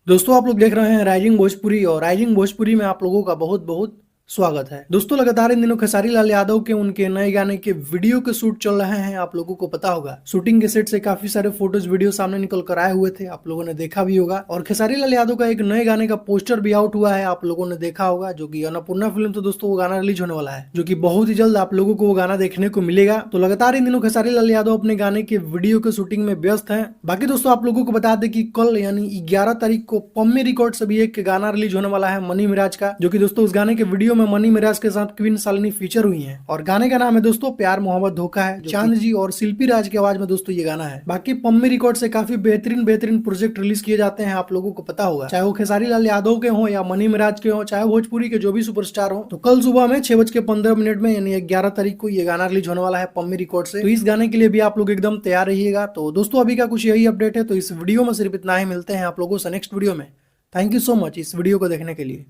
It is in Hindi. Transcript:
दोस्तों आप लोग देख रहे हैं राइजिंग भोजपुरी और राइजिंग भोजपुरी में आप लोगों का बहुत बहुत स्वागत है। दोस्तों लगातार इन दिनों खेसारी लाल यादव के उनके नए गाने के वीडियो के शूट चल रहे हैं। आप लोगों को पता होगा शूटिंग के सेट से काफी सारे फोटोज वीडियो सामने निकल कर आए हुए थे, आप लोगों ने देखा भी होगा। और खेसारी लाल यादव का एक नए गाने का पोस्टर भी आउट हुआ है, आप लोगों ने देखा होगा, जो कि अन्नपूर्णा फिल्म। तो दोस्तों वो गाना रिलीज होने वाला है, जो कि बहुत ही जल्द आप लोगों को वो गाना देखने को मिलेगा। तो लगातार इन दिनों खेसारी लाल यादव अपने गाने के वीडियो के शूटिंग में व्यस्त हैं। बाकी दोस्तों आप लोगों को बता दें कि कल यानी 11 तारीख को पम्मी रिकॉर्ड से भी एक गाना रिलीज होने वाला है मनी मिराज का, जो कि दोस्तों उस गाने के वीडियो में मनी मिराज के साथ क्वीन शालिनी फीचर हुई हैं। और गाने का नाम है दोस्तों प्यार मोहब्बत धोखा है, चांद जी और शिल्पी राज की आवाज में दोस्तों ये गाना है। बाकी पम्मी रिकॉर्ड से काफी बेहतरीन बेहतरीन प्रोजेक्ट रिलीज किए जाते हैं, आप लोगों को पता होगा, चाहे वो खेसारी लाल यादव के हो या मनी मिराज के हो, चाहे भोजपुरी के जो भी सुपरस्टार हो। तो कल सुबह में 6:15 में यानी 11 तारीख को ये गाना रिलीज होने वाला है पम्मी रिकॉर्ड से। तो इस गाने के लिए भी आप लोग एकदम तैयार रहिएगा। तो दोस्तों अभी का कुछ यही अपडेट है, तो इस वीडियो में सिर्फ इतना ही। मिलते हैं आप लोगों से नेक्स्ट वीडियो में। थैंक यू सो मच इस वीडियो को देखने के लिए।